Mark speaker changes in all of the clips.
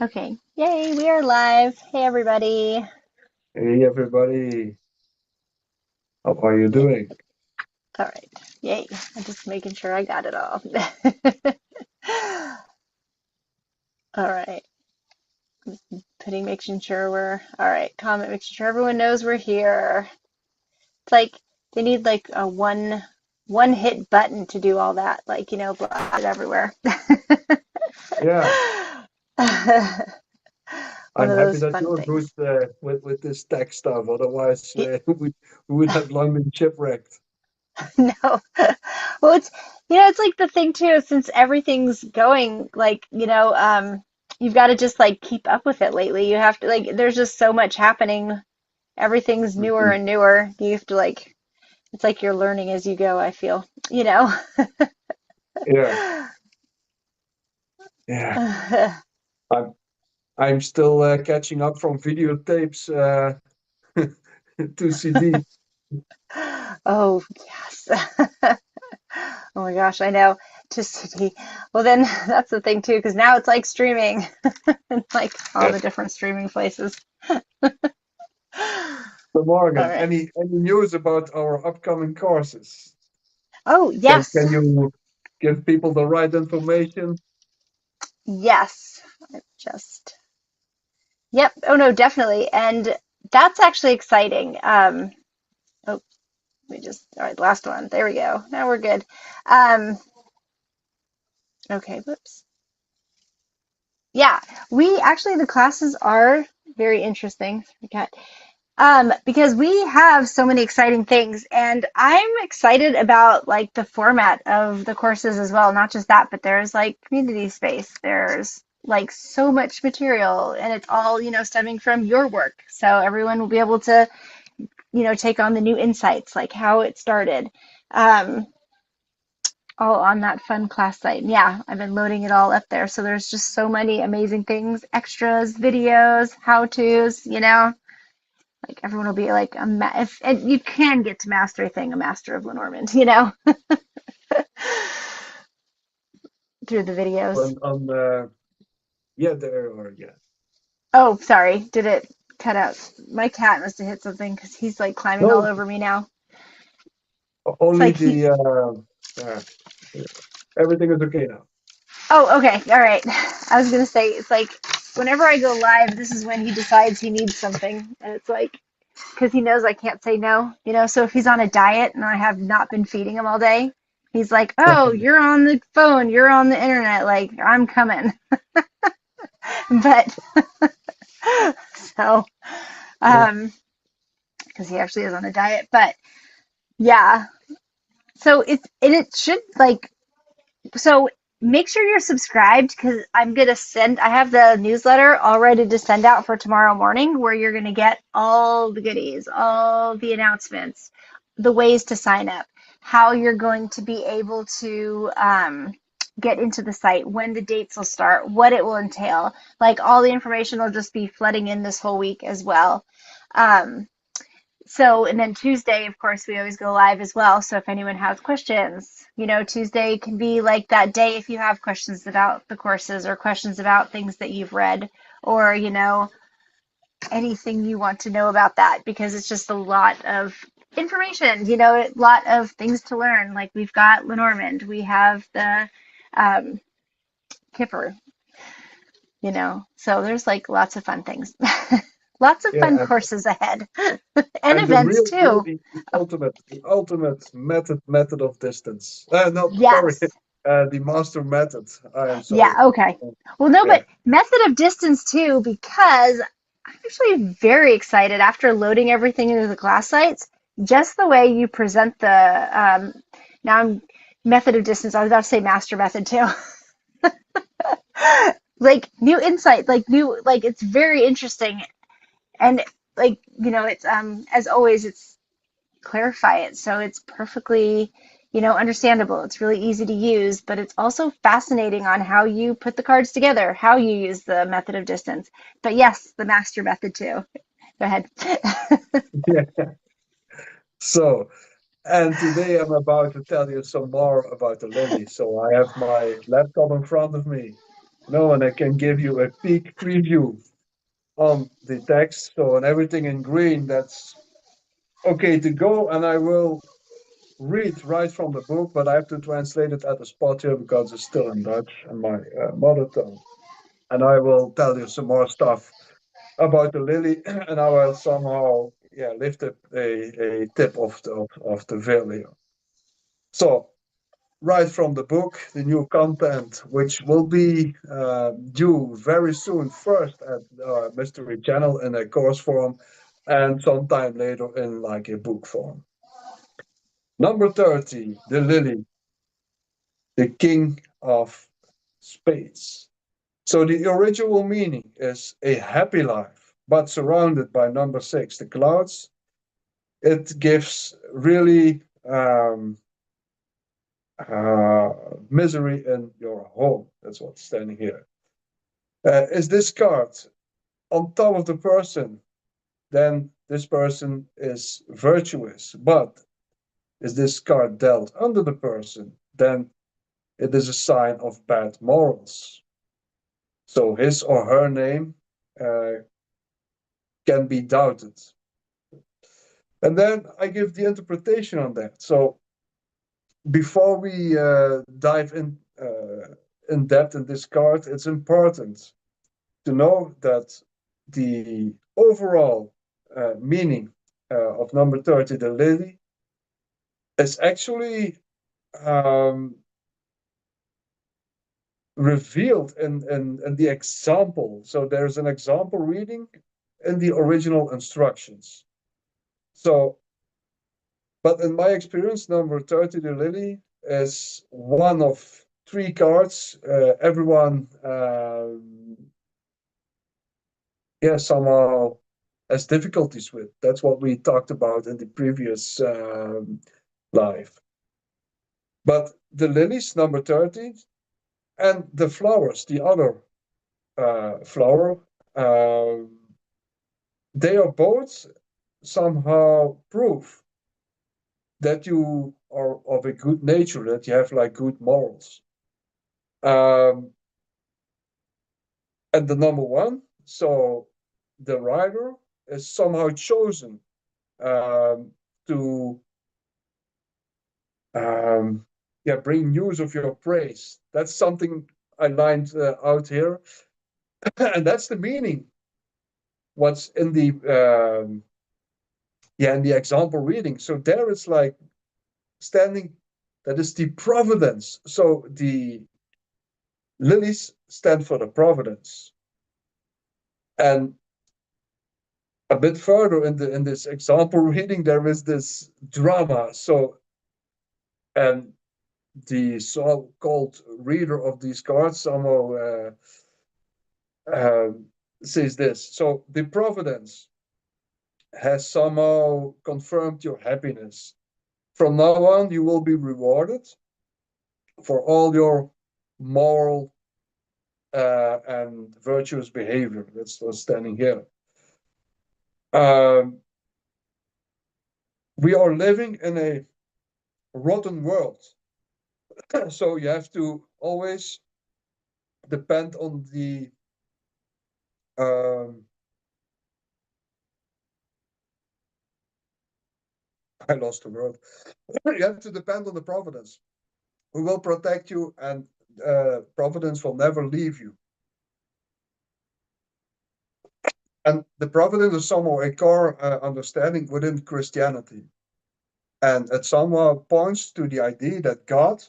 Speaker 1: Okay. Yay, we are live. Hey, everybody.
Speaker 2: Hey everybody, how are you
Speaker 1: Yay.
Speaker 2: doing?
Speaker 1: All right. Yay. I'm just making sure I got it all. All right. Making sure we're all right. Comment, making sure everyone knows we're here. It's like they need like a one hit button to do all that. Like, blast it everywhere.
Speaker 2: Yeah,
Speaker 1: One
Speaker 2: I'm
Speaker 1: of
Speaker 2: happy
Speaker 1: those
Speaker 2: that
Speaker 1: fun
Speaker 2: you're good
Speaker 1: things.
Speaker 2: with this tech stuff. Otherwise, we would have long been shipwrecked.
Speaker 1: No. Well, it's like the thing too, since everything's going like, you've got to just like keep up with it lately. You have to like, there's just so much happening. Everything's newer
Speaker 2: Mhm.
Speaker 1: and newer. You have to like, it's like you're learning as you go, I feel, you know?
Speaker 2: Yeah, yeah. I'm I'm still catching up from videotapes to CD.
Speaker 1: Oh, yes. Oh my gosh, I know. Just well, then that's the thing too, because now it's like streaming, and like all
Speaker 2: Yeah.
Speaker 1: the different streaming places.
Speaker 2: So
Speaker 1: All
Speaker 2: Morgan,
Speaker 1: right.
Speaker 2: any news about our upcoming courses?
Speaker 1: Oh, yes.
Speaker 2: Can you give people the right information?
Speaker 1: Yes. Just, yep. Oh, no, definitely. And that's actually exciting. Oh, all right, last one. There we go. Now we're good. Um, okay, whoops. Yeah, the classes are very interesting. Because we have so many exciting things, and I'm excited about like the format of the courses as well. Not just that, but there's like community space. There's like so much material, and it's all, stemming from your work. So everyone will be able to, take on the new insights, like how it started, um, all on that fun class site. And yeah, I've been loading it all up there. So there's just so many amazing things, extras, videos, how-tos, like everyone will be like if and you can get to master a thing, a master of Lenormand, through the videos.
Speaker 2: On yeah, there are yeah.
Speaker 1: Oh, sorry, did it cut out? My cat must have hit something because he's like climbing all
Speaker 2: No,
Speaker 1: over me now. It's
Speaker 2: only
Speaker 1: like
Speaker 2: the uh, everything is okay now.
Speaker 1: oh, okay, all right. I was gonna say it's like whenever I go live, this is when he decides he needs something, and it's like because he knows I can't say no, So if he's on a diet and I have not been feeding him all day, he's like, "Oh, you're on the phone, you're on the internet, like I'm coming." But so, um, because he actually is on a diet, but yeah. So it should like so make sure you're subscribed because I have the newsletter all ready to send out for tomorrow morning where you're gonna get all the goodies, all the announcements, the ways to sign up, how you're going to be able to get into the site, when the dates will start, what it will entail. Like all the information will just be flooding in this whole week as well. Um, and then Tuesday, of course, we always go live as well. So if anyone has questions, Tuesday can be like that day if you have questions about the courses or questions about things that you've read or, anything you want to know about that because it's just a lot of information, a lot of things to learn. Like we've got Lenormand, we have the um, Kipper, so there's like lots of fun things. Lots of fun
Speaker 2: Yeah,
Speaker 1: courses ahead and
Speaker 2: and the
Speaker 1: events
Speaker 2: real
Speaker 1: too.
Speaker 2: the ultimate method of distance. No, sorry,
Speaker 1: Yes.
Speaker 2: the master method. I am
Speaker 1: Yeah,
Speaker 2: sorry.
Speaker 1: okay. Well, no,
Speaker 2: Yeah,
Speaker 1: but method of distance too, because I'm actually very excited after loading everything into the class sites, just the way you present now I'm method of distance, I was about to say master method too. Like new insight, like it's very interesting. And like, it's, as always, it's clarify it so it's perfectly, understandable. It's really easy to use, but it's also fascinating on how you put the cards together, how you use the method of distance. But yes, the master method too. Go ahead.
Speaker 2: yeah. So, and today I'm about to tell you some more about the lily. So I have my laptop in front of me. No, and I can give you a peek preview on the text. So, and everything in green, that's okay to go. And I will read right from the book, but I have to translate it at the spot here because it's still in Dutch and my mother tongue. And I will tell you some more stuff about the lily, and I will somehow, yeah, lift up a tip of the veil here. So, right from the book, the new content, which will be due very soon, first at Mystery Channel in a course form, and sometime later in like a book form. Number 30, the lily, the king of spades. So the original meaning is a happy life, but surrounded by number six, the clouds. It gives really uh, misery in your home. That's what's standing here. Is this card on top of the person? Then this person is virtuous. But is this card dealt under the person? Then it is a sign of bad morals. So his or her name uh, can be doubted. And then I give the interpretation on that. So before we dive in depth in this card, it's important to know that the overall meaning of number 30, the lily, is actually um, revealed in the example. So there's an example reading in the original instructions. So, but in my experience, number 30, the lily, is one of three cards everyone, yeah, somehow has difficulties with. That's what we talked about in the previous live. But the lilies, number 30, and the flowers, the other flower, um, they are both somehow proof that you are of a good nature, that you have like good morals. Um, and the number one, so the writer is somehow chosen um, to um, yeah, bring news of your praise. That's something I lined out here, and that's the meaning. What's in the yeah, in the example reading. So there it's like standing. That is the providence. So the lilies stand for the providence, and a bit further in this example reading, there is this drama. So and the so-called reader of these cards somehow says this. So the providence has somehow confirmed your happiness. From now on, you will be rewarded for all your moral and virtuous behavior. That's what's standing here. Um, we are living in a rotten world, so you have to always depend on the um, I lost the word. You have to depend on the providence who will protect you, and providence will never leave you. And the providence is somehow a core understanding within Christianity. And it somehow points to the idea that God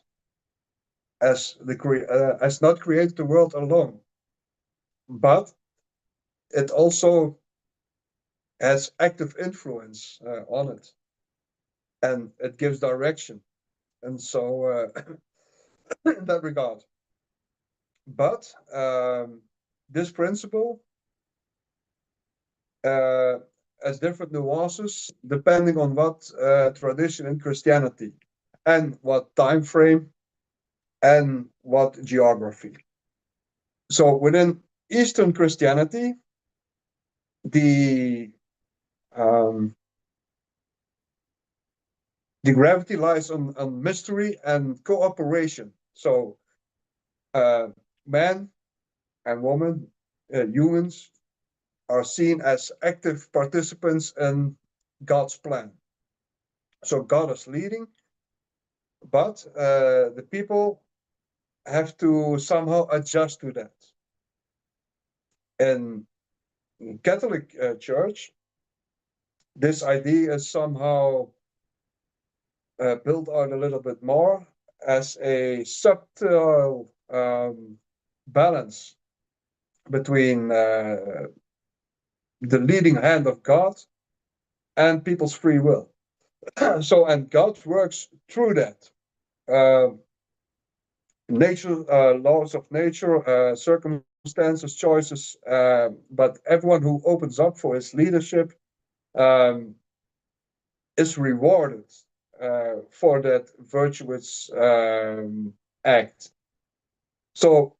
Speaker 2: has not created the world alone, but it also has active influence on it, and it gives direction. And so, in that regard, but this principle uh, has different nuances depending on what tradition in Christianity and what time frame and what geography. So within Eastern Christianity, the um, the gravity lies on mystery and cooperation. So uh, man and women, humans, are seen as active participants in God's plan. So God is leading, but the people have to somehow adjust to that. In Catholic Church, this idea is somehow built out a little bit more as a subtle balance between the leading hand of God and people's free will. So, and God works through that. Uh, nature, laws of nature, circumstances, choices, but everyone who opens up for his leadership um, is rewarded for that virtuous act. So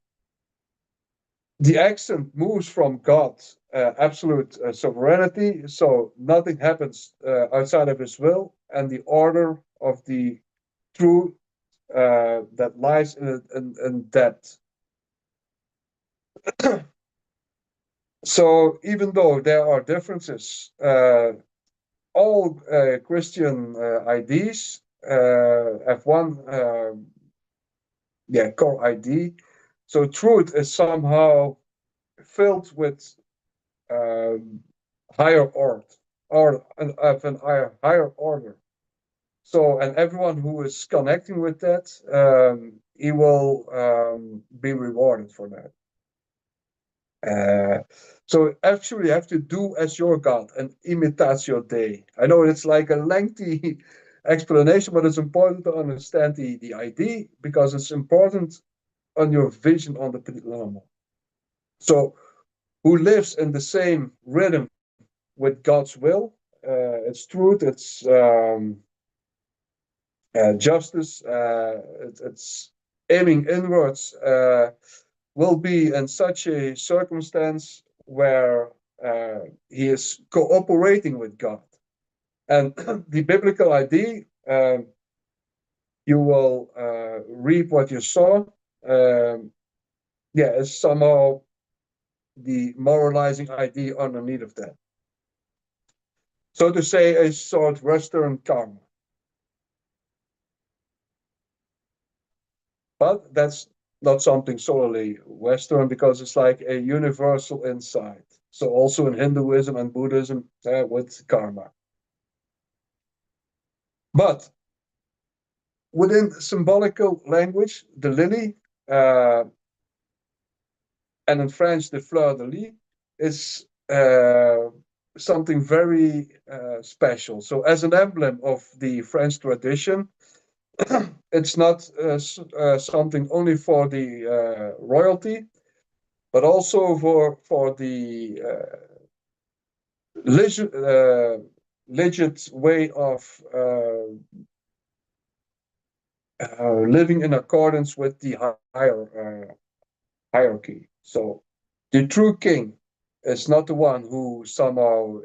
Speaker 2: the accent moves from God's absolute sovereignty, so nothing happens outside of his will, and the order of the truth that lies in that. So even though there are differences, all Christian IDs have one core ID. So truth is somehow filled with um, higher order, or of an higher order. So, and everyone who is connecting with that, he will be rewarded for that. Uh, so actually, you have to do as your God and imitatio Dei. I know it's like a lengthy explanation, but it's important to understand the idea because it's important on your vision on the petit lenormand. So, who lives in the same rhythm with God's will? It's truth, it's justice, it's aiming inwards. Will be in such a circumstance where he is cooperating with God. And the biblical idea, you will reap what you sow, um, is somehow the moralizing idea underneath of that. So to say, a sort of Western karma. But that's not something solely Western because it's like a universal insight. So also in Hinduism and Buddhism with karma. But within symbolical language, the lily, uh, and in French, the fleur de lis, is something very special. So, as an emblem of the French tradition, it's not something only for the royalty, but also for the legit way of living in accordance with the higher hierarchy. So the true king is not the one who somehow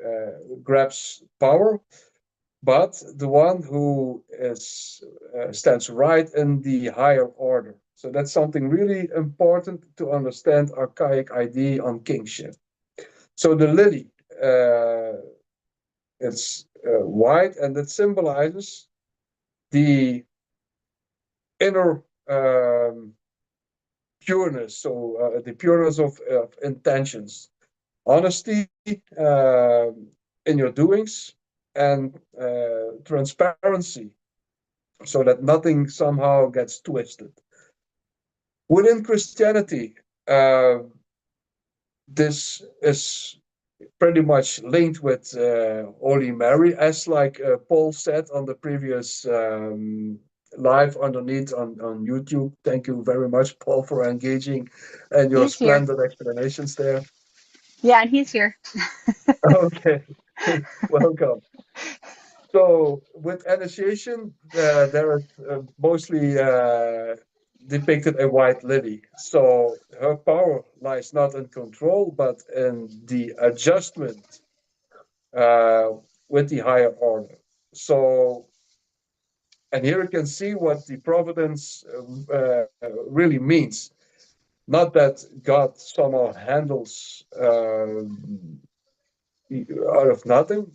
Speaker 2: grabs power, but the one who is stands right in the higher order. So that's something really important to understand archaic idea on kingship. So the lily, it's white and it symbolizes the inner pureness, so the pureness of intentions, honesty in your doings, and transparency, so that nothing somehow gets twisted. Within Christianity, this is pretty much linked with Holy Mary, as like Paul said on the previous live underneath on YouTube. Thank you very much, Paul, for engaging and your
Speaker 1: He's here.
Speaker 2: splendid explanations there.
Speaker 1: Yeah, and he's here.
Speaker 2: Okay, welcome. So with initiation, there is mostly depicted a white lily. So her power lies not in control, but in the adjustment uh, with the higher order. So, and here you can see what the providence really means. Not that God somehow handles out of nothing,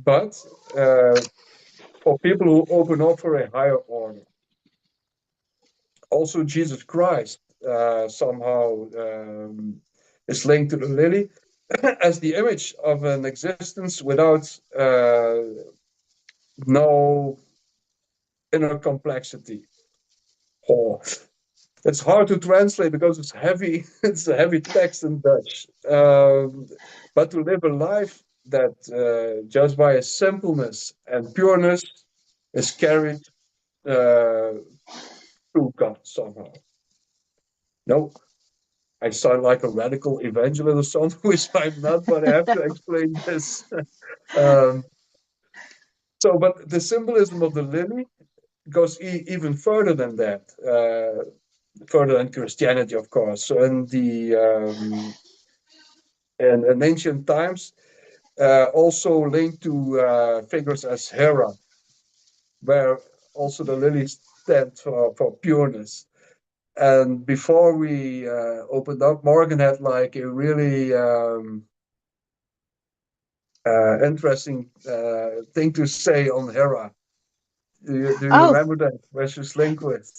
Speaker 2: but uh, for people who open up for a higher order. Also, Jesus Christ somehow is linked to the lily as the image of an existence without no inner complexity. Oh, it's hard to translate because it's heavy. It's a heavy text in Dutch. But to live a life that just by its simpleness and pureness is carried uh, through God somehow. No, I sound like a radical evangelist or something, which I'm not, but I have to explain this. um, but the symbolism of the lily goes even further than that, further than Christianity, of course. So in ancient times, also linked to figures as Hera, where also the lilies stand for pureness. And before we opened up, Morgan had like a really interesting thing to say on Hera. Do you
Speaker 1: Oh,
Speaker 2: remember that? Where she's linked with?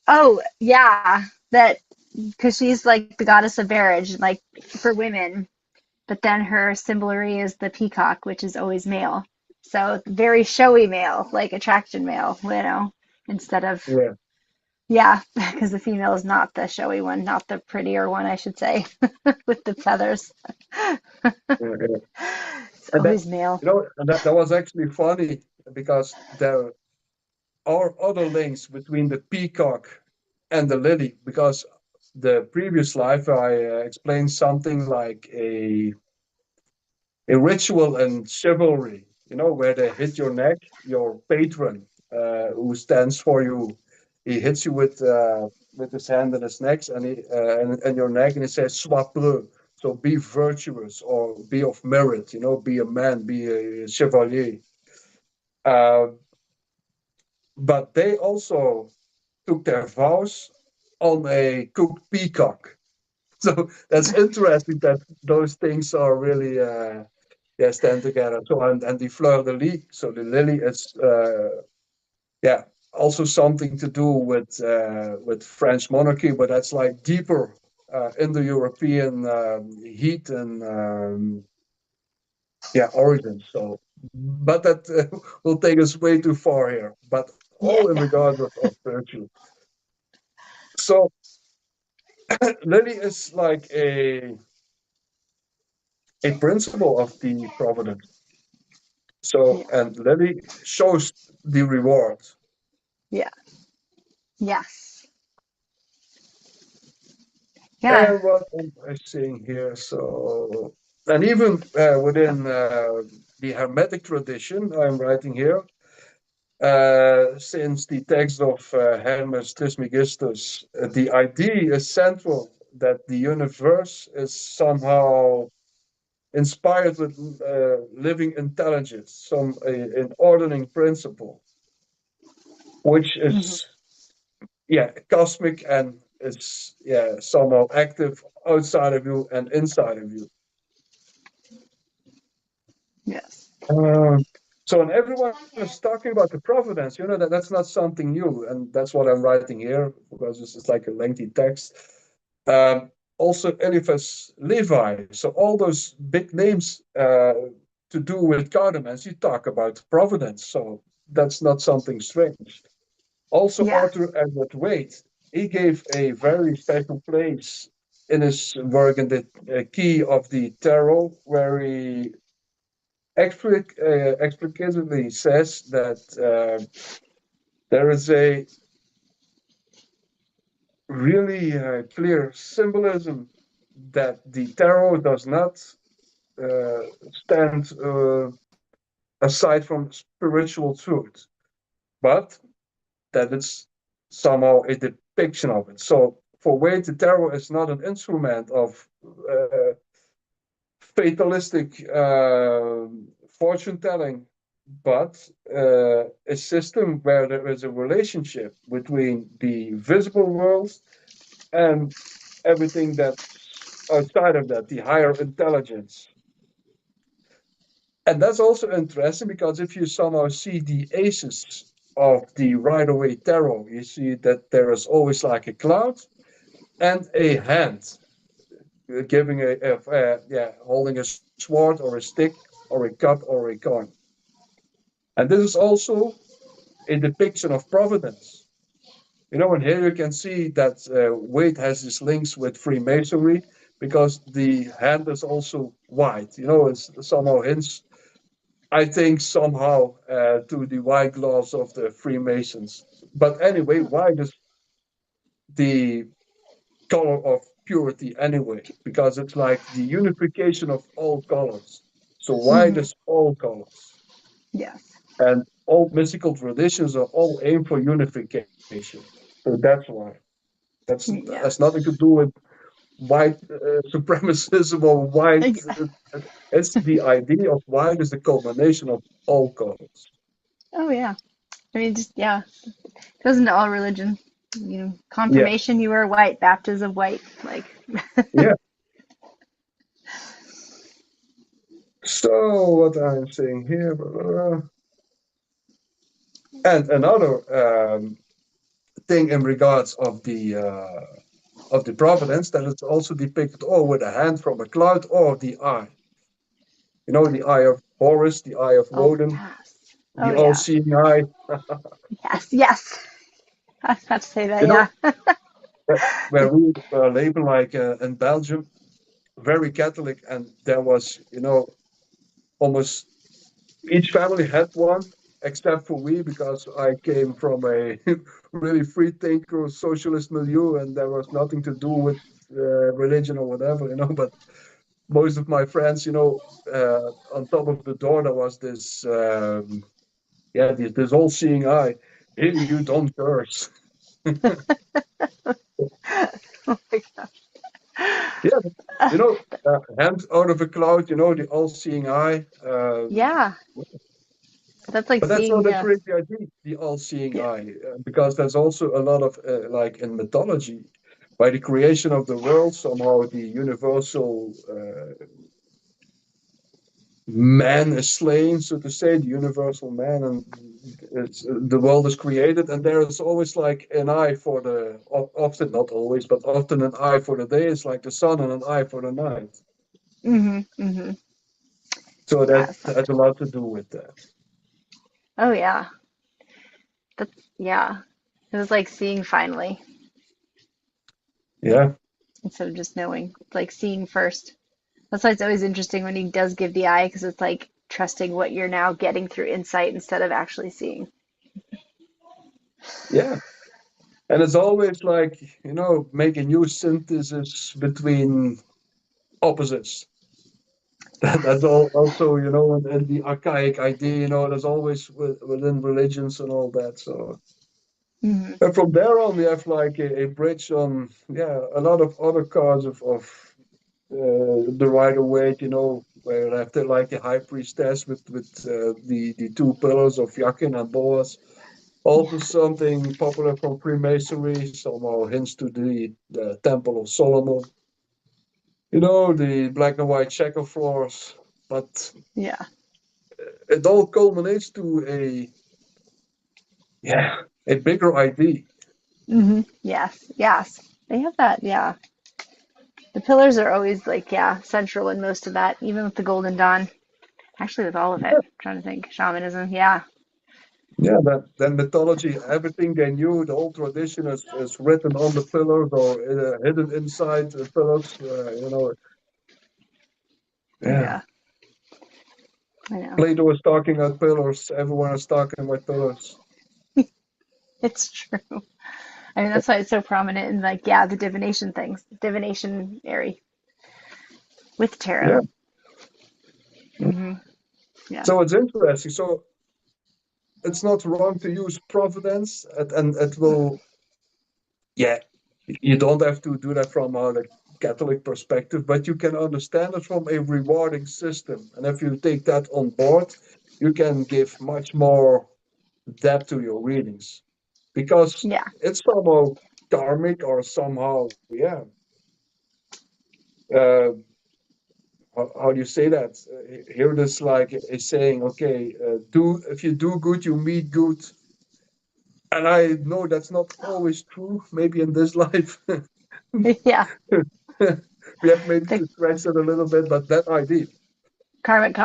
Speaker 1: oh, yeah. That because she's like the goddess of marriage, like for women. But then her symbolry is the peacock, which is always male. So very showy male, like attraction male, instead of,
Speaker 2: Yeah,
Speaker 1: yeah, because the female is not the showy one, not the prettier one, I should say, with the feathers.
Speaker 2: yeah, yeah.
Speaker 1: It's
Speaker 2: And that
Speaker 1: always male.
Speaker 2: that was actually funny because there are other links between the peacock and the lily. Because the previous life I explained something like a ritual and chivalry, where they hit your neck, your patron, who stands for you, he hits you with his hand and his neck and your neck, and he says "Sois preux," so be virtuous or be of merit, be a man, be a chevalier. Uh, but they also took their vows on a cooked peacock. So that's interesting that those things are really stand together. So and the fleur de lis, so the lily is yeah also something to do with French monarchy, but that's like deeper Indo-European heat and origin. So, but that will take us way too far here. But
Speaker 1: Yeah,
Speaker 2: all in regard of virtue. So lily is like a principle of the providence. So,
Speaker 1: yeah,
Speaker 2: and Lily shows the reward.
Speaker 1: yeah, yes, yeah.
Speaker 2: And what am I saying here? So, and even within the Hermetic tradition, I'm writing here, since the text of Hermes Trismegistus, the idea is central that the universe is somehow inspired with living intelligence, an ordering principle, which
Speaker 1: Hmm.
Speaker 2: is cosmic and is somehow active outside of you and inside of you.
Speaker 1: Yes,
Speaker 2: Um, so and everyone is talking about the providence, that's not something new, and that's what I'm writing here because this is like a lengthy text. Also Eliphas Levi, so all those big names to do with cardamons, you talk about providence, so that's not something strange. Also,
Speaker 1: yeah,
Speaker 2: Arthur Edward Waite, he gave a very special place in his work in the key of the tarot, where he explicitly says that there is a really clear symbolism that the tarot does not uh, stand aside from spiritual truth, but that it's somehow a depiction of it. So for Wade, the tarot is not an instrument of fatalistic fortune telling, but a system where there is a relationship between the visible world and everything that's outside of that, the higher intelligence. And that's also interesting because if you somehow see the aces of the Rider-Waite tarot, you see that there is always like a cloud and a hand giving yeah, holding a sword or a stick or a cup or a coin. And this is also a depiction of providence. And here you can see that Waite has these links with Freemasonry because the hand is also white. It's somehow hints, I think, somehow to the white gloves of the Freemasons. But anyway, white is the color of purity anyway, because it's like the unification of all colors. So white
Speaker 1: Hmm.
Speaker 2: is all colors.
Speaker 1: Yes.
Speaker 2: And all mystical traditions are all aimed for unification. So that's why. That's nothing to
Speaker 1: Yes.
Speaker 2: do with white supremacism or white.
Speaker 1: Yeah.
Speaker 2: It's the idea of white is the culmination of all colors.
Speaker 1: Oh yeah. I mean, just yeah. Goes into all religion.
Speaker 2: Yeah,
Speaker 1: Confirmation you were white, baptism white. Like,
Speaker 2: yeah. So what I'm saying here, and another thing in regards of the providence that it's also depicted or with a hand from a cloud or the eye. The eye of Horus, the eye of
Speaker 1: oh
Speaker 2: Woden,
Speaker 1: yes. Oh
Speaker 2: the
Speaker 1: yeah.
Speaker 2: all-seeing eye.
Speaker 1: Yes. Yes. I was about to say that.
Speaker 2: You know,
Speaker 1: Yeah.
Speaker 2: where we were labeled like in Belgium, very Catholic, and there was, almost each family had one, except for we, because I came from a really free thinker, socialist milieu, and there was nothing to do with religion or whatever. But most of my friends, on top of the door, there was this, yeah, this all-seeing eye. Here you don't curse.
Speaker 1: Oh my God.
Speaker 2: Yeah, hand out of a cloud, the all-seeing eye.
Speaker 1: Yeah. That's like
Speaker 2: But that's
Speaker 1: seeing.
Speaker 2: not a
Speaker 1: Yeah.
Speaker 2: crazy idea, the all-seeing
Speaker 1: Yeah.
Speaker 2: eye, because there's also a lot of, like in mythology, by the creation of the world, somehow the universal man is slain, so to say, the universal man, and the world is created, and there is always like an eye for often, not always, but often an eye for the day. It's like the sun and an eye for the night.
Speaker 1: Mhm. Mhm.
Speaker 2: So that
Speaker 1: Yes.
Speaker 2: has a lot to do with that.
Speaker 1: Oh yeah. That's yeah. It was like seeing finally
Speaker 2: Yeah,
Speaker 1: instead of just knowing. It's like seeing first. That's why it's always interesting when he does give the eye because it's like trusting what you're now getting through insight instead of actually seeing.
Speaker 2: yeah. And it's always like, make a new synthesis between opposites. That's
Speaker 1: Yes.
Speaker 2: all also, and the archaic idea, there's always within religions and all that. So,
Speaker 1: Hmm.
Speaker 2: and from there on, we have like a bridge on, yeah, a lot of other cards of the Rider Waite, where you have like the high priestess with the two pillars of Yakin and Boaz. Also
Speaker 1: Yeah.
Speaker 2: something popular from Freemasonry, somehow hints to the Temple of Solomon. The black and white checker floors. But
Speaker 1: Yeah.
Speaker 2: it all culminates to yeah, a bigger idea.
Speaker 1: Hmm. Yes. Yes. They have that. Yeah. The pillars are always like, yeah, central in most of that, even with the Golden Dawn. Actually, with all of it.
Speaker 2: Yeah,
Speaker 1: I'm trying to think. Shamanism. Yeah.
Speaker 2: yeah. Then mythology, everything they knew, the whole tradition is written on the pillars or hidden inside the pillars. Yeah.
Speaker 1: Yeah. I know.
Speaker 2: Plato was talking about pillars. Everyone is talking about pillars.
Speaker 1: It's true. I mean, that's why it's so prominent in like, yeah, the divination things, divination area with
Speaker 2: Yeah.
Speaker 1: tarot. Hmm. Yeah.
Speaker 2: So it's interesting. So it's not wrong to use providence, and it will, yeah, you don't have to do that from a Catholic perspective, but you can understand it from a rewarding system. And if you take that on board, you can give much more depth to your readings because
Speaker 1: Yeah.
Speaker 2: it's somehow karmic or somehow, yeah. uh, how do you say that? Here, this like a saying. Okay, do if you do good, you meet good. And I know that's not always true. Maybe in this life,
Speaker 1: Yeah.
Speaker 2: we have maybe
Speaker 1: The
Speaker 2: to scratch it a little bit, but that idea.
Speaker 1: karmic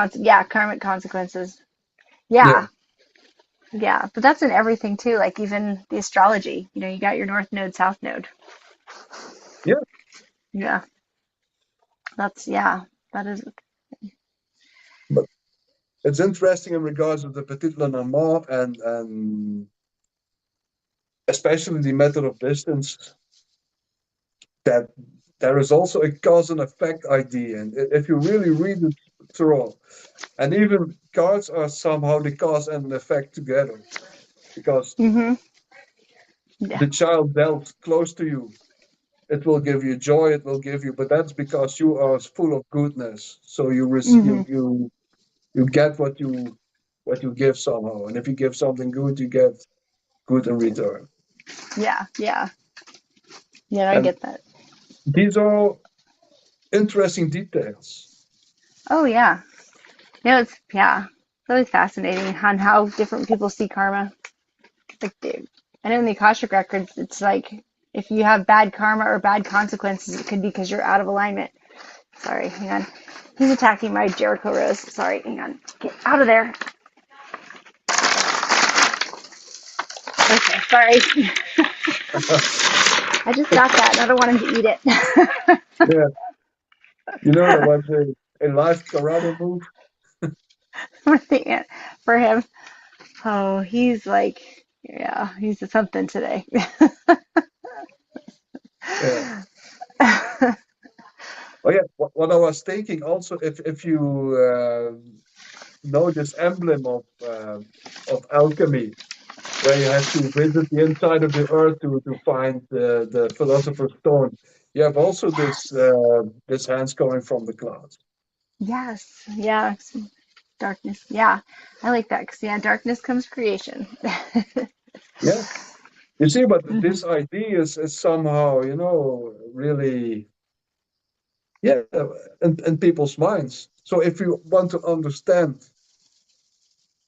Speaker 1: consequences.
Speaker 2: Yeah,
Speaker 1: Yeah. Yeah. But that's in everything too, like even the astrology. You got your north node, south node.
Speaker 2: yeah.
Speaker 1: Yeah. Yeah. That is
Speaker 2: But it's interesting in regards of the petit Lenormand and especially the method of distance that there is also a cause and effect idea. And if you really read it through, and even cards are somehow the cause and effect together because
Speaker 1: mm-hmm. Yeah.
Speaker 2: the child dealt close to you. It will give you joy. It will give you, but that's because you are full of goodness. So
Speaker 1: Mm-hmm.
Speaker 2: you get what you give somehow. And if you give something good, you get good in return.
Speaker 1: Yeah. Yeah. Yeah, I
Speaker 2: And
Speaker 1: get that.
Speaker 2: these are interesting details.
Speaker 1: Oh yeah. It's always fascinating on how different people see karma. Like, dude, I know in the Akashic records, it's like if you have bad karma or bad consequences, it could be because you're out of alignment. Sorry, hang on. He's attacking my Jericho rose. Sorry, hang on. Get out of there. Okay, sorry. I just got that and I don't want him to eat it.
Speaker 2: Yeah, you know that was a live karate move.
Speaker 1: For for him. Oh, he's like, yeah, he's something today.
Speaker 2: Yeah. Oh yeah. What I was thinking also, if you know this emblem of alchemy, where you have to visit the inside of the earth to find the philosopher's stone. You have also this hands coming from the clouds.
Speaker 1: Yes, yeah, darkness. Yeah, I like that because yeah, darkness comes creation.
Speaker 2: Yeah. You see, but
Speaker 1: Hmm.
Speaker 2: this idea is somehow, really, yeah, in people's minds. So if you want to understand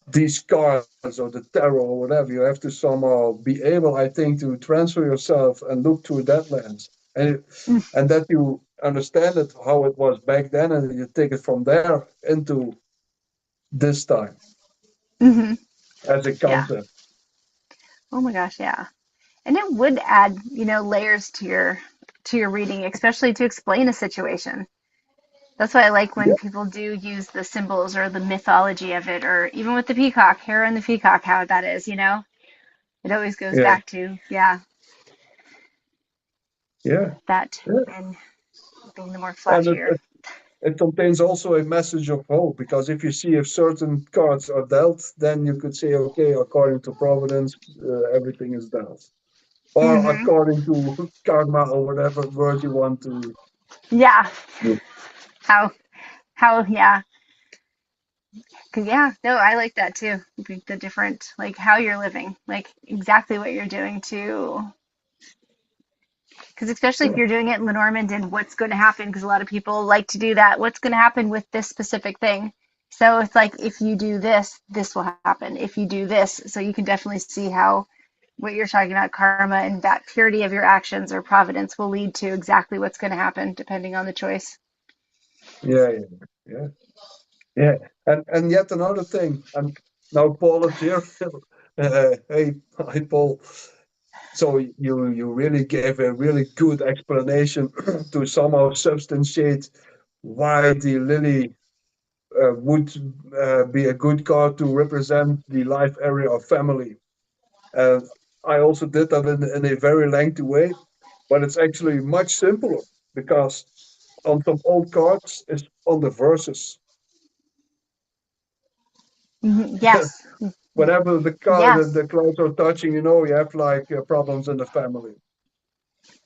Speaker 2: these cards or the tarot or whatever, you have to somehow be able, I think, to transfer yourself and look through that lens. And that you understand it how it was back then and you take it from there into this time
Speaker 1: Hmm.
Speaker 2: as a
Speaker 1: Yeah.
Speaker 2: concept.
Speaker 1: Oh my gosh, yeah. And it would add, layers to your reading, especially to explain a situation. That's why I like when
Speaker 2: Yeah,
Speaker 1: people do use the symbols or the mythology of it, or even with the peacock, Hera and the peacock, how that is. It always goes
Speaker 2: yeah,
Speaker 1: back to, yeah,
Speaker 2: yeah,
Speaker 1: that
Speaker 2: yeah.
Speaker 1: and being the more
Speaker 2: And
Speaker 1: flashier.
Speaker 2: it contains also a message of hope because if you see if certain cards are dealt, then you could say, okay, according to Providence, everything is dealt. Or
Speaker 1: Hmm.
Speaker 2: according to karma or whatever word you want to.
Speaker 1: Yeah. Yeah. Cause yeah, no, I like that too. Like the different, like how you're living, like exactly what you're doing to. Because especially if
Speaker 2: Yeah,
Speaker 1: you're doing it in Lenormand and what's going to happen, because a lot of people like to do that. What's going to happen with this specific thing? So it's like if you do this, this will happen. If you do this, so you can definitely see how what you're talking about, karma and that purity of your actions or providence will lead to exactly what's going to happen depending on the choice.
Speaker 2: yeah, yeah, yeah. Yeah, and yet another thing, and now Paul is here. Hey, hi Paul. So you really gave a really good explanation to somehow substantiate why the lily would be a good card to represent the life area of family. And I also did that in a very lengthy way, but it's actually much simpler because on some old cards is on the verses.
Speaker 1: Hmm. Yes.
Speaker 2: Whenever
Speaker 1: Yes.
Speaker 2: the clouds are touching, you have like problems in the family.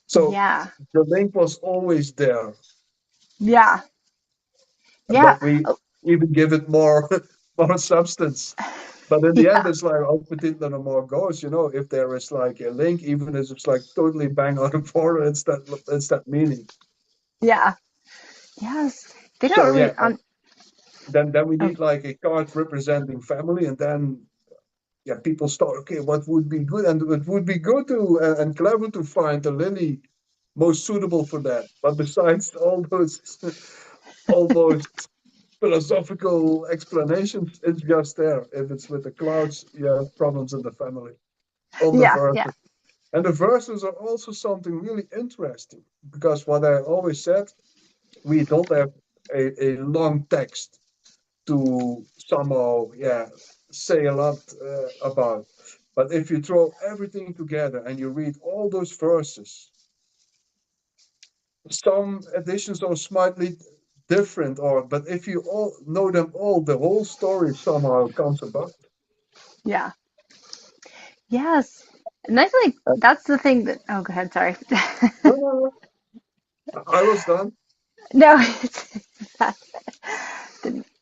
Speaker 2: So
Speaker 1: Yeah.
Speaker 2: the link was always there,
Speaker 1: Yeah. Yeah.
Speaker 2: but we
Speaker 1: Oh,
Speaker 2: even give it more more substance. But in the end,
Speaker 1: yeah.
Speaker 2: it's like how petit no more goes. If there is like a link, even if it's like totally bang out of order, it's that meaning.
Speaker 1: Yeah. Yes. They don't
Speaker 2: So
Speaker 1: really
Speaker 2: yeah,
Speaker 1: on
Speaker 2: then we
Speaker 1: oh
Speaker 2: need like a card representing family, and then yeah, people start. Okay, what would be good, and it would be good to and clever to find the lily most suitable for that. But besides all those almost philosophical explanations, it's just there. If it's with the clouds, you have problems in the family on the
Speaker 1: yeah, yeah.
Speaker 2: verses. And the verses are also something really interesting because what I always said, we don't have a long text to somehow, yeah, say a lot about. But if you throw everything together and you read all those verses, some editions are slightly different, or but if you all know them all, the whole story somehow comes about.
Speaker 1: Yeah. Yes. And I feel like that's the thing that oh go ahead, sorry.
Speaker 2: No, no, no. I was done.
Speaker 1: No,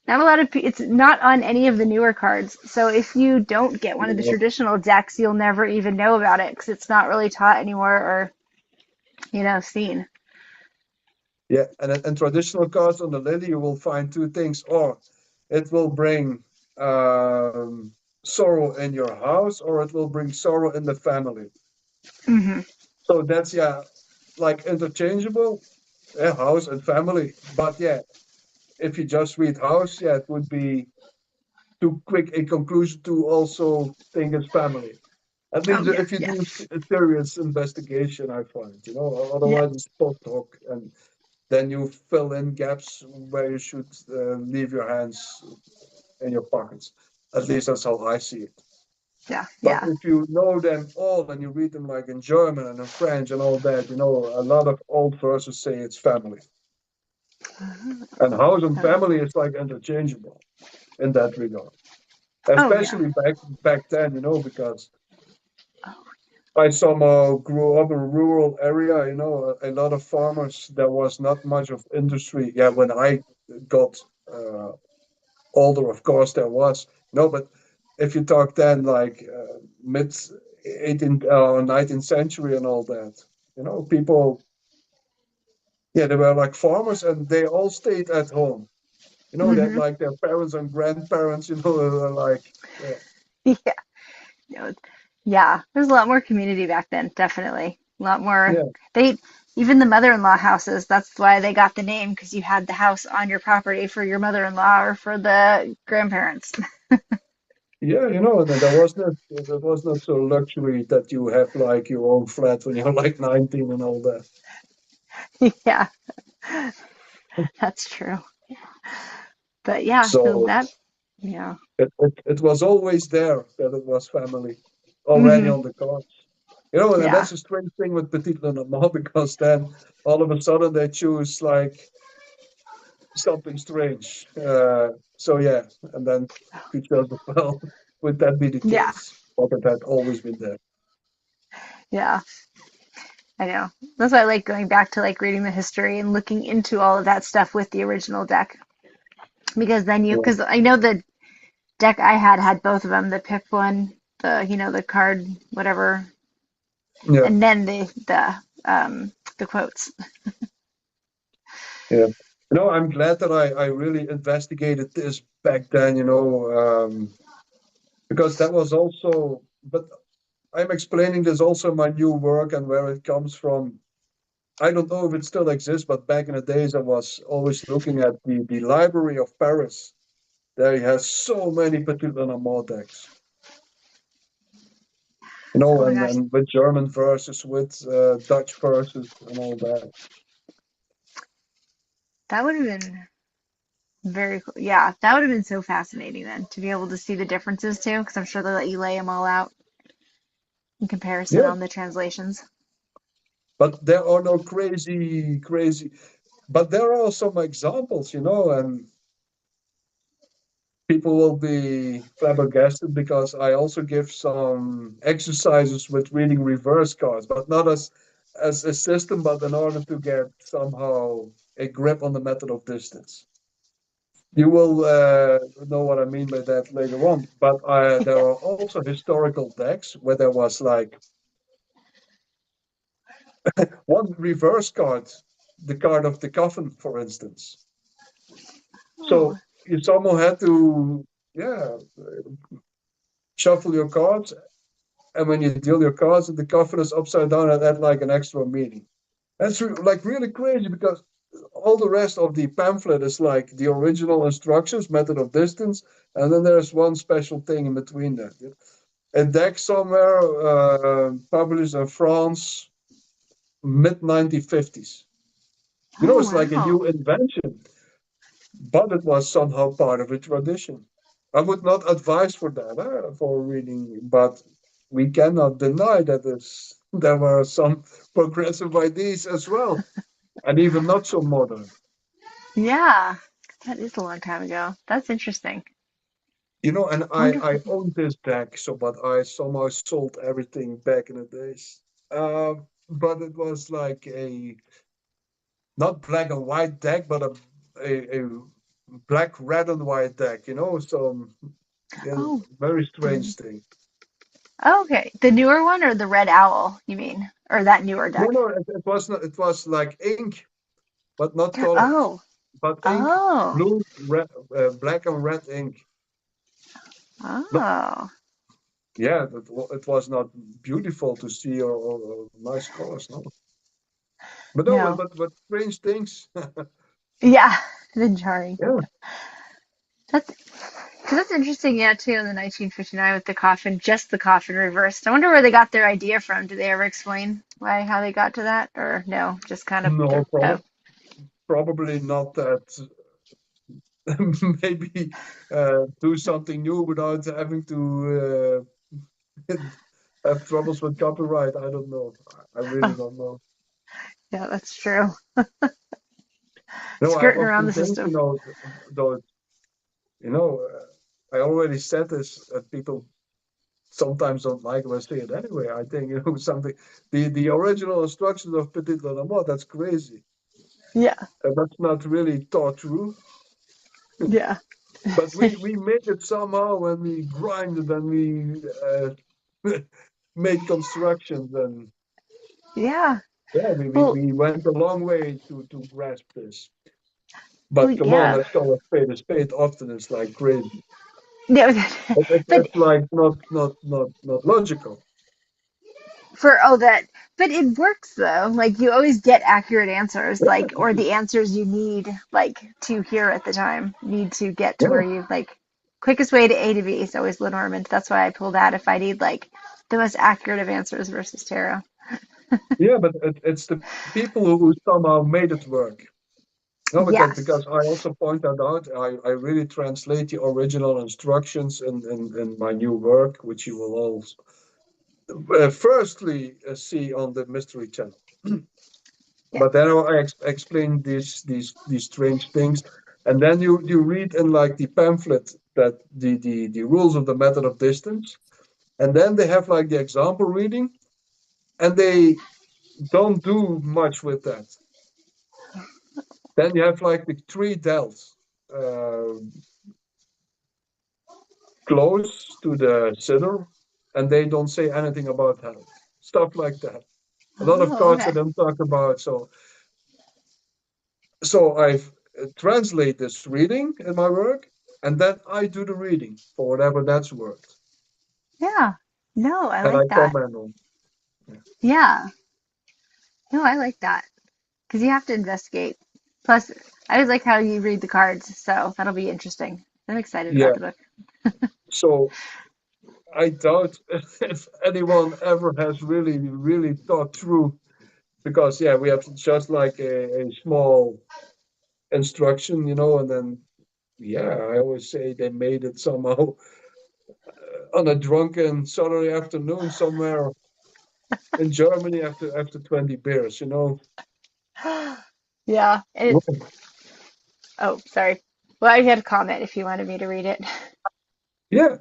Speaker 1: not a lot of it's not on any of the newer cards. So if you don't get one of the
Speaker 2: Yeah,
Speaker 1: traditional decks, you'll never even know about it because it's not really taught anymore or seen.
Speaker 2: yeah. And in traditional cards on the lily, you will find two things: or it will bring sorrow in your house, or it will bring sorrow in the family.
Speaker 1: Hmm.
Speaker 2: So that's yeah, like interchangeable, house and family. But yeah, if you just read house, yeah, it would be too quick a conclusion to also think it's family. At
Speaker 1: Oh
Speaker 2: least
Speaker 1: yeah,
Speaker 2: if you
Speaker 1: yeah,
Speaker 2: do a serious investigation, I find,
Speaker 1: yeah,
Speaker 2: otherwise it's post hoc, and then you fill in gaps where you should leave your hands in your pockets. At least that's how I see it.
Speaker 1: yeah,
Speaker 2: But
Speaker 1: yeah.
Speaker 2: if you know them all and you read them like in German and in French and all that, a lot of old verses say it's family. And house and
Speaker 1: Oh,
Speaker 2: family is like interchangeable in that regard.
Speaker 1: oh yeah.
Speaker 2: Especially back then, because I somehow grew up in a rural area, a lot of farmers. There was not much of industry. Yeah, when I got uh, older, of course there was. But if you talk then like mid 18th or 19th century and all that, people, yeah, they were like farmers and they all stayed at home. That
Speaker 1: Hmm.
Speaker 2: like their parents and grandparents, were like, yeah,
Speaker 1: Yeah. No, yeah. There's a lot more community back then, definitely. A lot more.
Speaker 2: yeah,
Speaker 1: They even the mother-in-law houses. That's why they got the name because you had the house on your property for your mother-in-law or for the grandparents.
Speaker 2: yeah, and there was not so luxury that you have like your own flat when you're like 19 and all that.
Speaker 1: Yeah, that's true. But yeah, no,
Speaker 2: So
Speaker 1: that yeah.
Speaker 2: it was always there that it was family already
Speaker 1: Hmm.
Speaker 2: on the cards. And
Speaker 1: Yeah.
Speaker 2: that's a strange thing with Petit Lenormand because then all of a sudden they choose like something strange. So yeah, and then you chose the well, would that be the
Speaker 1: Yeah.
Speaker 2: case? But it had always been there.
Speaker 1: Yeah. I know. That's why I like going back to like reading the history and looking into all of that stuff with the original deck because then
Speaker 2: Yeah,
Speaker 1: because I know the deck I had both of them, the pick one, the card whatever,
Speaker 2: yeah,
Speaker 1: and then the quotes.
Speaker 2: yeah. I'm glad that I really investigated this back then, because that was also, but I'm explaining this also in my new work and where it comes from. I don't know if it still exists, but back in the days, I was always looking at the Library of Paris. There he has so many Petit Lenormand decks,
Speaker 1: Oh my gosh,
Speaker 2: and with German verses, with Dutch verses, and all that.
Speaker 1: that would have been very cool. Yeah, that would have been so fascinating then to be able to see the differences too, because I'm sure they let you lay them all out in comparison
Speaker 2: Yeah,
Speaker 1: on the translations.
Speaker 2: but there are no crazy, crazy. But there are some examples, and people will be flabbergasted because I also give some exercises with reading reverse cards, but not as a system, but in order to get somehow a grip on the method of distance. You will know what I mean by that later on. But there are also historical decks where there was like one reverse card. the card of the coffin, for instance.
Speaker 1: Oh,
Speaker 2: So you somehow had to, yeah, shuffle your cards, and when you deal your cards, the coffin is upside down, and that like an extra meaning. That's like really crazy because all the rest of the pamphlet is like the original instructions, method of distance, and then there's one special thing in between that. A deck somewhere published in France, mid 1950s.
Speaker 1: oh
Speaker 2: It's like a
Speaker 1: wow.
Speaker 2: new invention, but it was somehow part of a tradition. I would not advise for that, for reading, but we cannot deny that there were some progressive ideas as well, and even not so modern.
Speaker 1: Yeah, that is a long time ago. That's interesting.
Speaker 2: And
Speaker 1: I wonder if
Speaker 2: I
Speaker 1: we can.
Speaker 2: owned this deck, so but I somehow sold everything back in the days. But it was like a not black and white deck, but a black, red, and white deck. So yeah,
Speaker 1: Oh,
Speaker 2: very
Speaker 1: the
Speaker 2: strange thing.
Speaker 1: okay, the newer one or the Red Owl, you mean, or that newer
Speaker 2: No,
Speaker 1: deck?
Speaker 2: no, it was not. It was like ink, but not
Speaker 1: There.
Speaker 2: colored.
Speaker 1: Oh,
Speaker 2: But ink,
Speaker 1: oh,
Speaker 2: blue, red, black and red ink. No,
Speaker 1: oh.
Speaker 2: yeah, it was not beautiful to see or nice colors. No, but no,
Speaker 1: No.
Speaker 2: but strange things.
Speaker 1: Yeah, the jarring.
Speaker 2: Yeah,
Speaker 1: That's because that's interesting. Yeah, too. In the 1959 with the coffin, just the coffin reversed. I wonder where they got their idea from. Did they ever explain why how they got to that, or no? Just kind of.
Speaker 2: no,
Speaker 1: Oh,
Speaker 2: probably not that. Maybe do something new without having to have troubles with copyright. I don't know. I really
Speaker 1: oh,
Speaker 2: don't know.
Speaker 1: yeah, that's true.
Speaker 2: No, I
Speaker 1: Skirting around
Speaker 2: often
Speaker 1: the
Speaker 2: think,
Speaker 1: system.
Speaker 2: those, I already said this, that people sometimes don't like when I say it anyway. I think, something, the original instructions of Petit Lenormand, that's crazy.
Speaker 1: Yeah,
Speaker 2: And that's not really thought through.
Speaker 1: yeah,
Speaker 2: But we made it somehow when we grinded and we made constructions and
Speaker 1: yeah.
Speaker 2: yeah, we, we,
Speaker 1: Well,
Speaker 2: we went a long way to grasp this.
Speaker 1: well,
Speaker 2: But come on,
Speaker 1: yeah.
Speaker 2: let's call a spade a spade. Often it's like crazy.
Speaker 1: Yeah, but
Speaker 2: It's like not logical.
Speaker 1: for oh that, but it works though. Like you always get accurate answers,
Speaker 2: Yeah,
Speaker 1: like or the answers you need, like to hear at the time. Need to get to
Speaker 2: yeah,
Speaker 1: where you like quickest way to A to B is always Lenormand. That's why I pulled that if I need like the most accurate of answers versus tarot.
Speaker 2: yeah. But it's the people who somehow made it work. No, because
Speaker 1: Yes.
Speaker 2: I also point that out. I really translate the original instructions in my new work, which you will all firstly see on the Mystery Channel.
Speaker 1: Yeah.
Speaker 2: But then I explain these strange things, and then you read in like the pamphlet that the rules of the method of distance, and then they have like the example reading, and they don't do much with that. Then you have like the three delts uh, close to the sitter, and they don't say anything about health, stuff like that. A lot of
Speaker 1: Oh,
Speaker 2: cards
Speaker 1: okay.
Speaker 2: that don't talk about. So I've translate this reading in my work, and then I do the reading for whatever that's worth,
Speaker 1: Yeah. No, I
Speaker 2: and I
Speaker 1: like that.
Speaker 2: comment on. Yeah,
Speaker 1: Yeah. No, I like that because you have to investigate. Plus, I always like how you read the cards, so that'll be interesting. I'm excited about
Speaker 2: yeah.
Speaker 1: the book.
Speaker 2: So I doubt if anyone ever has really thought through, because yeah, we have just like a small instruction, and then yeah, I always say they made it somehow on a drunken Saturday afternoon somewhere in Germany after 20 beers.
Speaker 1: Yeah. And it's, oh, sorry. Well, I had a comment if you wanted me to read it.
Speaker 2: Yeah,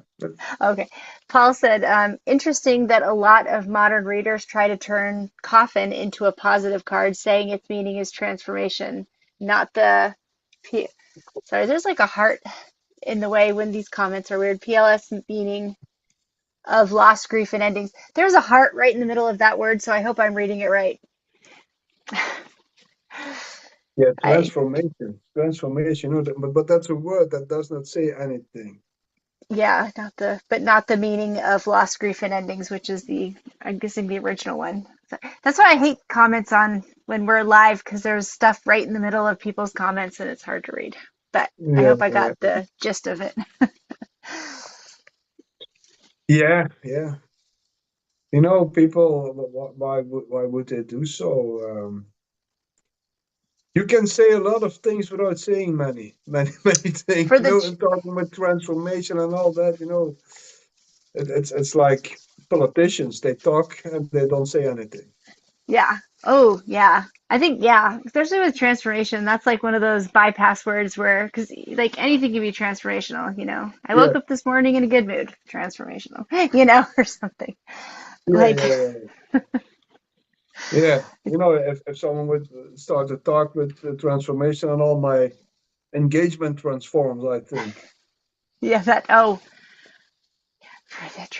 Speaker 1: Okay. Paul said, interesting that a lot of modern readers try to turn coffin into a positive card, saying its meaning is transformation, not the P. Sorry, there's like a heart in the way when these comments are weird. PLS meaning of loss, grief, and endings. There's a heart right in the middle of that word, so I hope I'm reading it right.
Speaker 2: Yeah,
Speaker 1: I
Speaker 2: transformation. But that's a word that does not say anything.
Speaker 1: Yeah, not the meaning of loss, grief, and endings, which is I'm guessing the original one. So that's why I hate comments on when we're live because there's stuff right in the middle of people's comments and it's hard to read. But I
Speaker 2: Yeah,
Speaker 1: hope I
Speaker 2: yeah,
Speaker 1: got the gist of it.
Speaker 2: yeah, yeah. People, why would they do so? You can say a lot of things without saying many, many things.
Speaker 1: For the
Speaker 2: And talking about transformation and all that. It's like politicians. They talk and they don't say anything.
Speaker 1: Yeah. Oh, yeah. I think, yeah, especially with transformation, that's like one of those bypass words where, because like anything can be transformational, you know. I
Speaker 2: Yeah,
Speaker 1: woke up this morning in a good mood, transformational, or something.
Speaker 2: yeah,
Speaker 1: Like,
Speaker 2: yeah, yeah. Yeah, if someone would start to talk with the transformation and all, my engagement transforms, I think.
Speaker 1: yeah, oh, for that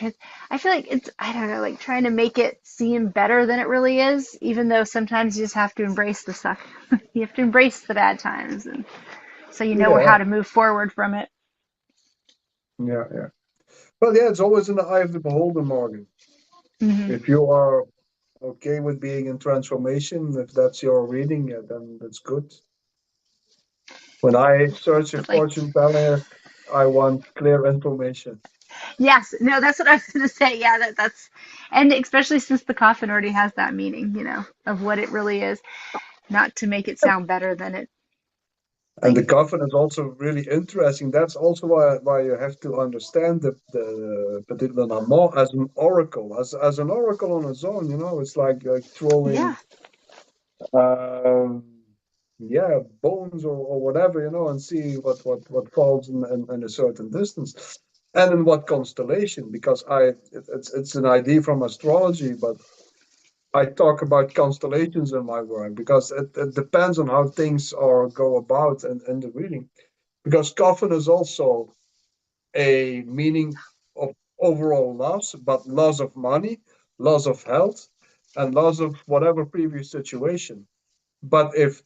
Speaker 1: I feel like I don't know, like trying to make it seem better than it really is, even though sometimes you just have to embrace the suck. You have to embrace the bad times, and so you know
Speaker 2: Yeah,
Speaker 1: how to move forward from it.
Speaker 2: yeah, yeah. But yeah, it's always in the eye of the beholder, Morgan.
Speaker 1: Hmm.
Speaker 2: If you are okay with being in transformation, if that's your reading, yeah, then that's good. When I search a
Speaker 1: But like,
Speaker 2: fortune teller, I want clear information.
Speaker 1: yes, no, that's what I was gonna say. Yeah, and especially since the coffin already has that meaning, of what it really is, not to make it sound better than it.
Speaker 2: And the
Speaker 1: Like,
Speaker 2: coffin is also really interesting. That's also why you have to understand the Petit Lenormand as an oracle, as an oracle on its own. It's like
Speaker 1: yeah,
Speaker 2: throwing, um, yeah, bones or whatever, and see what falls in a certain distance, and in what constellation. Because it's an idea from astrology, but I talk about constellations in my work because it depends on how things are go about and the reading. Because coffin is also a meaning of overall loss, but loss of money, loss of health, and loss of whatever previous situation. But if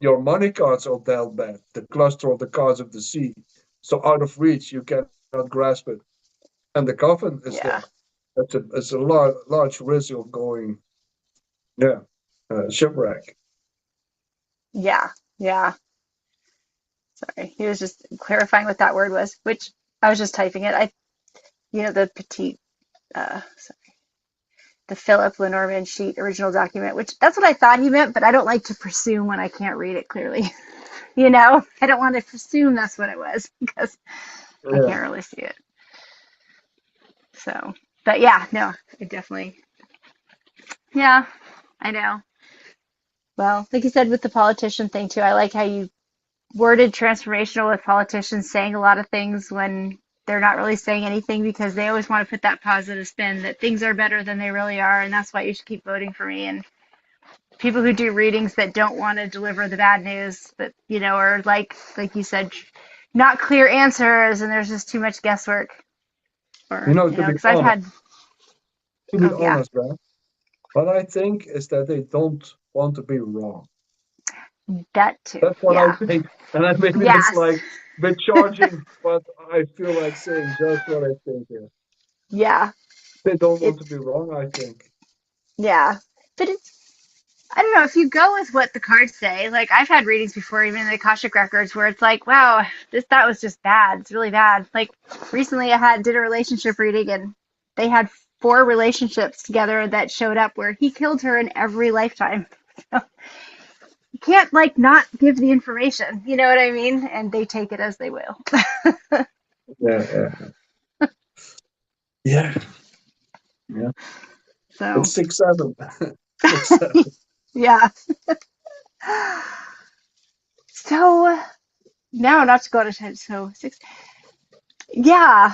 Speaker 2: your money cards are dealt bad, the cluster of the cards of the sea, so out of reach, you cannot grasp it, and the coffin is there.
Speaker 1: yeah,
Speaker 2: It's a large risk of going, yeah, shipwreck.
Speaker 1: yeah, yeah. Sorry, he was just clarifying what that word was, which I was just typing it. The petite, sorry, the Philip Lenormand sheet original document, which that's what I thought he meant, but I don't like to presume when I can't read it clearly. I don't want to presume that's what it was because I
Speaker 2: Yeah.
Speaker 1: can't really see it. So, but yeah, no, it definitely, yeah, I know. Well, like you said with the politician thing too, I like how you worded transformational with politicians saying a lot of things when they're not really saying anything because they always want to put that positive spin that things are better than they really are, and that's why you should keep voting for me. And people who do readings that don't want to deliver the bad news, that are like you said, not clear answers, and there's just too much guesswork. Or
Speaker 2: To be
Speaker 1: because I've
Speaker 2: honest,
Speaker 1: had,
Speaker 2: to be
Speaker 1: oh yeah,
Speaker 2: honest, man, what I think is that they don't want to be wrong.
Speaker 1: that too.
Speaker 2: That's what I
Speaker 1: Yeah.
Speaker 2: think. And maybe that's
Speaker 1: Yes.
Speaker 2: like a bit charging, but I feel like saying just what I think here.
Speaker 1: Yeah.
Speaker 2: They don't want to be
Speaker 1: It's
Speaker 2: wrong, I think.
Speaker 1: yeah. But I don't know if you go with what the cards say. Like I've had readings before, even in the Akashic records, where it's like, wow, that was just bad. It's really bad. Like recently, did a relationship reading, and they had four relationships together that showed up where he killed her in every lifetime. So you can't like not give the information. You know what I mean? And they take it as they will.
Speaker 2: Yeah, yeah, yeah, yeah.
Speaker 1: So
Speaker 2: It's 6-7. 6-7.
Speaker 1: yeah. So now not to go to 10. So six. Yeah,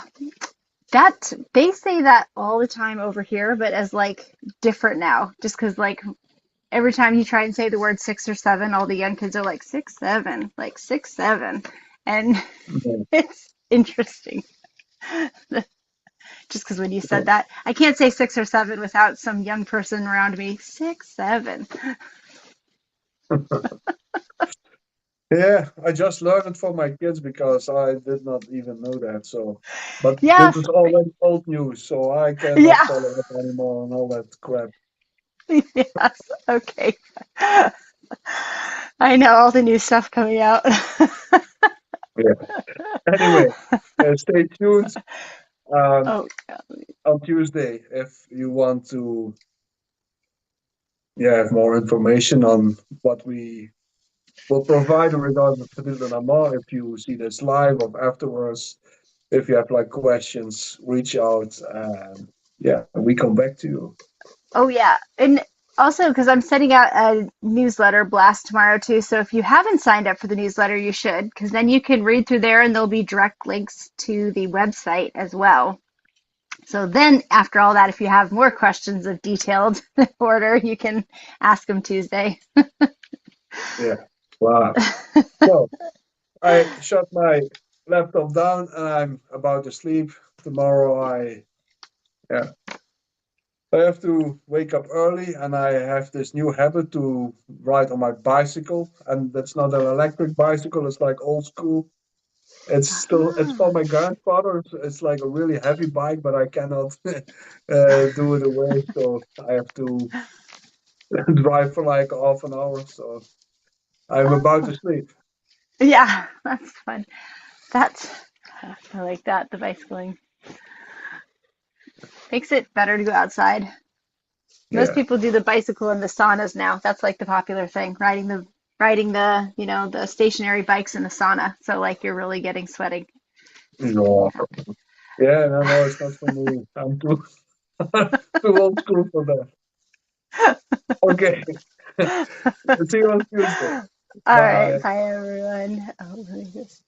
Speaker 1: that they say that all the time over here, but as like different now, just because like every time you try and say the word 6 or 7, all the young kids are like 6 7, like 6 7, and
Speaker 2: Yeah,
Speaker 1: it's interesting. Just because when you
Speaker 2: yeah.
Speaker 1: said that, I can't say 6 or 7 without some young person around me. 6 7.
Speaker 2: Yeah, I just learned it for my kids because I did not even know that. So, but this
Speaker 1: Yes.
Speaker 2: is already old news, so I cannot
Speaker 1: Yeah.
Speaker 2: follow up anymore on all that crap.
Speaker 1: Yes. Okay. I know all the new stuff coming out.
Speaker 2: Yeah. Anyway, stay tuned um,
Speaker 1: Oh,
Speaker 2: on Tuesday if you want to, yeah, have more information on what we will provide regarding the Lenormand. If you see this live or afterwards, if you have like questions, reach out, and yeah, we come back to you.
Speaker 1: oh yeah. And also because I'm sending out a newsletter blast tomorrow too. So if you haven't signed up for the newsletter, you should, because then you can read through there and there'll be direct links to the website as well. So then after all that, if you have more questions of detailed order, you can ask them Tuesday.
Speaker 2: Yeah. Wow. So I shut my laptop down and I'm about to sleep. Tomorrow yeah, I have to wake up early and I have this new habit to ride on my bicycle. And that's not an electric bicycle, it's like old school. It's
Speaker 1: Ah.
Speaker 2: for my grandfather. It's like a really heavy bike, but I cannot do it away. So I have to drive for like half an hour. So I'm about
Speaker 1: Oh,
Speaker 2: to sleep.
Speaker 1: yeah, that's fun. That's I like that. The bicycling makes it better to go outside. Most
Speaker 2: Yeah,
Speaker 1: people do the bicycle in the saunas now. That's like the popular thing, riding the, the stationary bikes in the sauna. So like you're really getting sweating.
Speaker 2: yeah, yeah. No, no, it's not for me. I'm too too old school for that. Okay. See you on Tuesday.
Speaker 1: All right,
Speaker 2: Bye.
Speaker 1: bye everyone. Oh, let me just